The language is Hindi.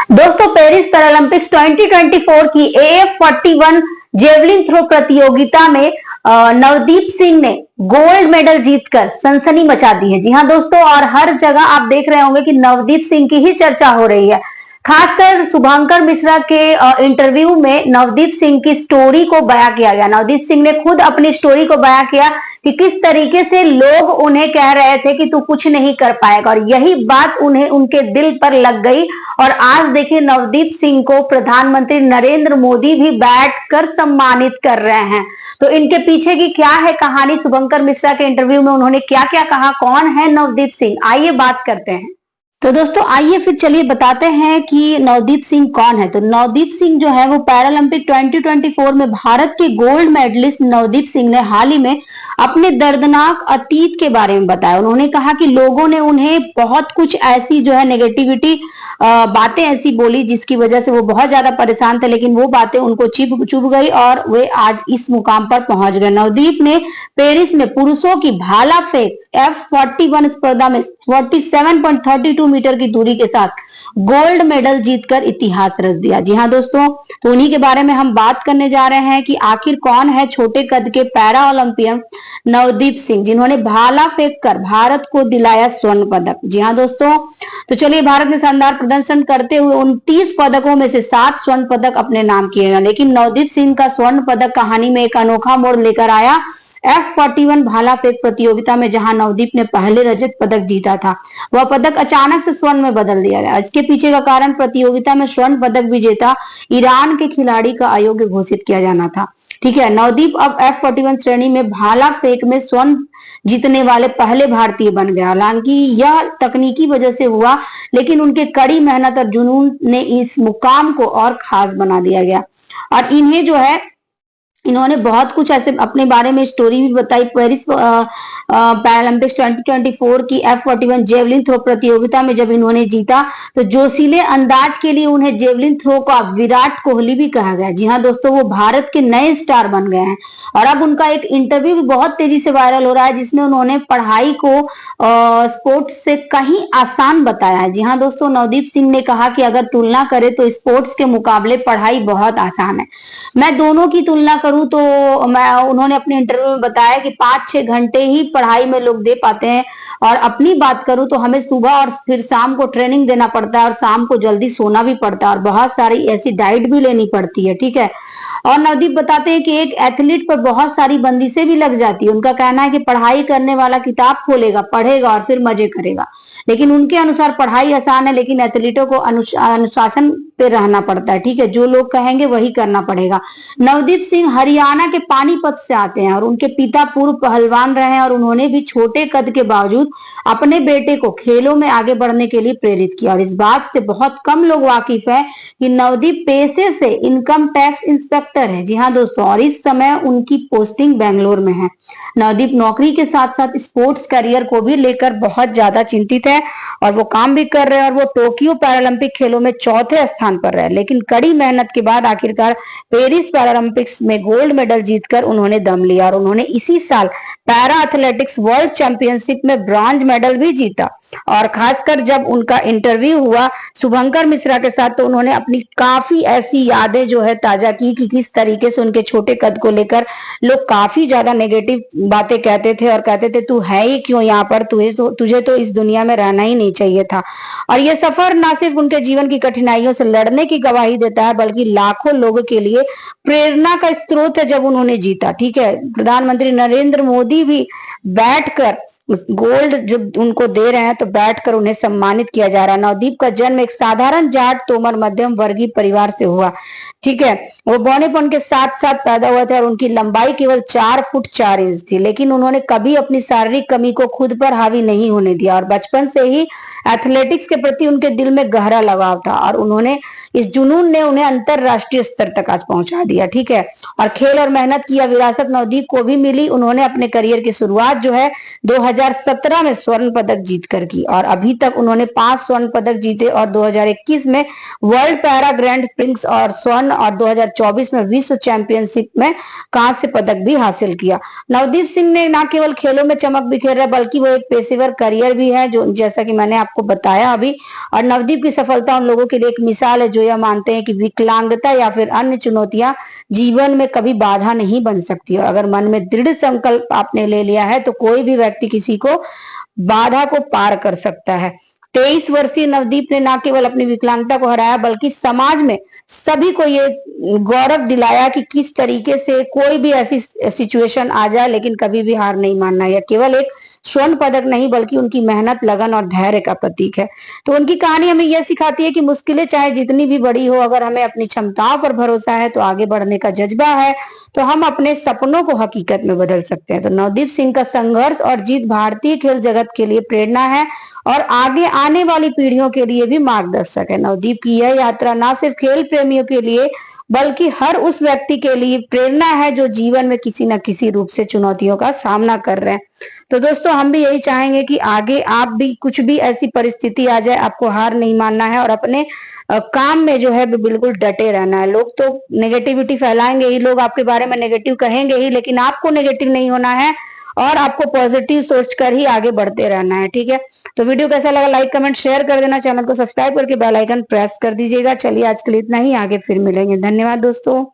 दोस्तों, पेरिस पैरालंपिक्स 2024 की AF41 जेवलिन थ्रो प्रतियोगिता में नवदीप सिंह ने गोल्ड मेडल जीतकर सनसनी मचा दी है। जी हां दोस्तों, और हर जगह आप देख रहे होंगे कि नवदीप सिंह की ही चर्चा हो रही है। खासकर शुभंकर मिश्रा के इंटरव्यू में नवदीप सिंह की स्टोरी को बयां किया गया। नवदीप सिंह ने खुद अपनी स्टोरी को बयां किया कि किस तरीके से लोग उन्हें कह रहे थे कि तू कुछ नहीं कर पाएगा, और यही बात उन्हें उनके दिल पर लग गई। और आज देखिए, नवदीप सिंह को प्रधानमंत्री नरेंद्र मोदी भी बैठकर सम्मानित कर रहे हैं। तो इनके पीछे की क्या है कहानी, शुभंकर मिश्रा के इंटरव्यू में उन्होंने क्या क्या कहा, कौन है नवदीप सिंह, आइए बात करते हैं। तो दोस्तों आइए फिर चलिए बताते हैं कि नवदीप सिंह कौन है। तो नवदीप सिंह जो है वो पैरालंपिक 2024 में भारत के गोल्ड मेडलिस्ट नवदीप सिंह ने हाल ही में अपने दर्दनाक अतीत के बारे में बताया। उन्होंने कहा कि लोगों ने उन्हें बहुत कुछ ऐसी जो है नेगेटिविटी बातें ऐसी बोली जिसकी वजह से वो बहुत ज्यादा परेशान थे, लेकिन वो बातें उनको चुभ गई और वे आज इस मुकाम पर पहुंच गए। नवदीप ने पेरिस में पुरुषों की भाला फेंक F41 स्पर्धा में 47.32 मीटर की दूरी के साथ गोल्ड मेडल जीतकर इतिहास रच दिया। जी हां दोस्तों, तो उन्हीं के बारे में हम बात करने जा रहे हैं कि आखिर कौन है छोटे कद के पैरा ओलंपियन नवदीप सिंह, जिन्होंने भाला फेंक कर भारत को दिलाया स्वर्ण पदक। जी हां दोस्तों, तो चलिए, भारत ने शानदार प्रदर्शन करते हुए 29 पदकों में से 7 स्वर्ण पदक अपने नाम किए हैं, लेकिन नवदीप सिंह का स्वर्ण पदक कहानी में एक अनोखा मोड़ लेकर आया F41 भाला फेंक प्रतियोगिता में, जहां नवदीप ने पहले रजत पदक जीता था, वह पदक अचानक से स्वर्ण में बदल दिया गया। इसके पीछे का कारण प्रतियोगिता में स्वर्ण पदक विजेता ईरान के खिलाड़ी का अयोग्य घोषित किया जाना था। ठीक है, नवदीप अब F41 श्रेणी में भाला फेंक में स्वर्ण जीतने वाले पहले भारतीय बन गए। हालांकि यह तकनीकी वजह से हुआ, लेकिन उनके कड़ी मेहनत और जुनून ने इस मुकाम को और खास बना दिया गया। और इन्हें जो है, इन्होंने बहुत कुछ ऐसे अपने बारे में स्टोरी भी बताई। पेरिस पैरालंपिक्स 2024 की F41 जेवलिन थ्रो प्रतियोगिता में जब इन्होंने जीता तो जोशीले अंदाज के लिए उन्हें जेवलिन थ्रो का विराट कोहली भी कहा गया। जी हां दोस्तों, वो भारत के नए स्टार बन गए हैं। और अब उनका एक इंटरव्यू भी बहुत तेजी से वायरल हो रहा है, जिसमें उन्होंने पढ़ाई को स्पोर्ट्स से कहीं आसान बताया है। जी हां दोस्तों, नवदीप सिंह ने कहा कि अगर तुलना करें तो स्पोर्ट्स के मुकाबले पढ़ाई बहुत आसान है। मैं दोनों की तुलना करूं तो उन्होंने अपने इंटरव्यू में बताया कि 5-6 घंटे ही पढ़ाई में लोग दे पाते हैं, और अपनी बात करूं तो हमें सुबह और फिर शाम को ट्रेनिंग देना पड़ता है, और शाम को जल्दी सोना भी पड़ता है, और बहुत सारी ऐसी डाइट भी लेनी पड़ती है। ठीक है, और नवदीप बताते हैं कि एक एथलीट पर बहुत सारी बंदिशें भी लग जाती है। उनका कहना है कि पढ़ाई करने वाला किताब खोलेगा, पढ़ेगा और फिर मजे करेगा, लेकिन उनके अनुसार पढ़ाई आसान है, लेकिन एथलीटों को अनुशासन पे रहना पड़ता है। ठीक है, जो लोग कहेंगे वही करना पड़ेगा। नवदीप सिंह हरियाणा के पानीपत से आते हैं, और उनके पिता पूर्व पहलवान रहे हैं, और उन्होंने भी छोटे कद के बावजूद अपने बेटे को खेलों में आगे बढ़ने के लिए प्रेरित किया। और इस बात से बहुत कम लोग वाकिफ है कि नवदीप पेशे से इनकम टैक्स इंस्पेक्टर है। जी हाँ दोस्तों, और इस समय उनकी पोस्टिंग बेंगलोर में है। नवदीप नौकरी के साथ साथ स्पोर्ट्स करियर को भी लेकर बहुत ज्यादा चिंतित है, और वो काम भी कर रहे हैं, और वो टोक्यो पैरालंपिक खेलों में 4थे स्थान पर रहे। लेकिन कड़ी मेहनत के बाद आखिरकार पेरिस पैरालंपिक्स में गोल्ड मेडल जीतकर उन्होंने दम लिया, और उन्होंने इसी साल पैरा एथलेटिक्स वर्ल्ड चैंपियनशिप में ब्रॉन्ज मेडल भी जीता। और खासकर जब उनका इंटरव्यू हुआ शुभंकर मिश्रा के साथ, तो उन्होंने अपनी काफी ऐसी यादें जो है ताजा की कि किस तरीके से उनके छोटे कद को लेकर लोग काफी ज्यादा नेगेटिव बातें कहते थे, और कहते थे तू है ही क्यों यहाँ पर, तुझे तो इस दुनिया में रहना ही नहीं चाहिए था। और यह सफर ना सिर्फ उनके जीवन की कठिनाइयों से लड़ने की गवाही देता है, बल्कि लाखों लोगों के लिए प्रेरणा का स्रोत है जब उन्होंने जीता। ठीक है, प्रधानमंत्री नरेंद्र मोदी भी बैठकर गोल्ड जब उनको दे रहे हैं तो बैठकर उन्हें सम्मानित किया जा रहा है। नवदीप का जन्म एक साधारण जाट तोमर मध्यम वर्गीय परिवार से हुआ। ठीक है, वो बौनेपन के साथ साथ पैदा हुए थे, और उनकी लंबाई केवल 4 फुट 4 इंच थी, लेकिन उन्होंने कभी अपनी शारीरिक कमी को खुद पर हावी नहीं होने दिया, और बचपन से ही एथलेटिक्स के प्रति उनके दिल में गहरा लगाव था, और उन्होंने इस जुनून ने उन्हें अंतरराष्ट्रीय स्तर तक आज पहुंचा दिया। ठीक है, और खेल और मेहनत की यह विरासत नवदीप को भी मिली। उन्होंने अपने करियर की शुरुआत जो है 2000 2017 में स्वर्ण पदक जीतकर की, और अभी तक उन्होंने 5 स्वर्ण पदक जीते और 2021 में वर्ल्ड पैरा ग्रैंड प्रिक्स और स्वर्ण, और 2024 में विश्व चैंपियनशिप में कांस्य पदक भी हासिल किया। नवदीप सिंह ने न केवल खेलों में चमक बिखेर रहा बल्कि वो एक पेशेवर करियर भी है, जो जैसा कि मैंने आपको बताया अभी। और नवदीप की सफलता उन लोगों के लिए एक मिसाल है जो यह मानते हैं कि विकलांगता या फिर अन्य चुनौतियां जीवन में कभी बाधा नहीं बन सकती। और अगर मन में दृढ़ संकल्प आपने ले लिया है तो कोई भी व्यक्ति किसी को बाधा को पार कर सकता है। 23 वर्षीय नवदीप ने न केवल अपनी विकलांगता को हराया बल्कि समाज में सभी को ये गौरव दिलाया कि किस तरीके से कोई भी ऐसी सिचुएशन आ जाए लेकिन कभी भी हार नहीं मानना। यह केवल एक स्वर्ण पदक नहीं बल्कि उनकी मेहनत, लगन और धैर्य का प्रतीक है। तो उनकी कहानी हमें यह सिखाती है कि मुश्किलें चाहे जितनी भी बड़ी हो, अगर हमें अपनी क्षमताओं पर भरोसा है तो आगे बढ़ने का जज्बा है तो हम अपने सपनों को हकीकत में बदल सकते हैं। तो नवदीप सिंह का संघर्ष और जीत भारतीय खेल जगत के लिए प्रेरणा है और आगे आने वाली पीढ़ियों के लिए भी मार्गदर्शक है। नवदीप की यह यात्रा न सिर्फ खेल प्रेमियों के लिए बल्कि हर उस व्यक्ति के लिए प्रेरणा है जो जीवन में किसी न किसी रूप से चुनौतियों का सामना कर रहे हैं। तो दोस्तों, हम भी यही चाहेंगे कि आगे आप भी कुछ भी ऐसी परिस्थिति आ जाए, आपको हार नहीं मानना है और अपने काम में जो है बिल्कुल डटे रहना है। लोग तो नेगेटिविटी फैलाएंगे ही, लोग आपके बारे में नेगेटिव कहेंगे ही, लेकिन आपको नेगेटिव नहीं होना है और आपको पॉजिटिव सोचकर ही आगे बढ़ते रहना है। ठीक है, तो वीडियो कैसा लगा लाइक कमेंट शेयर कर देना, चैनल को सब्सक्राइब करके बेल आइकन प्रेस कर दीजिएगा। चलिए आज के लिए इतना ही, आगे फिर मिलेंगे। धन्यवाद दोस्तों।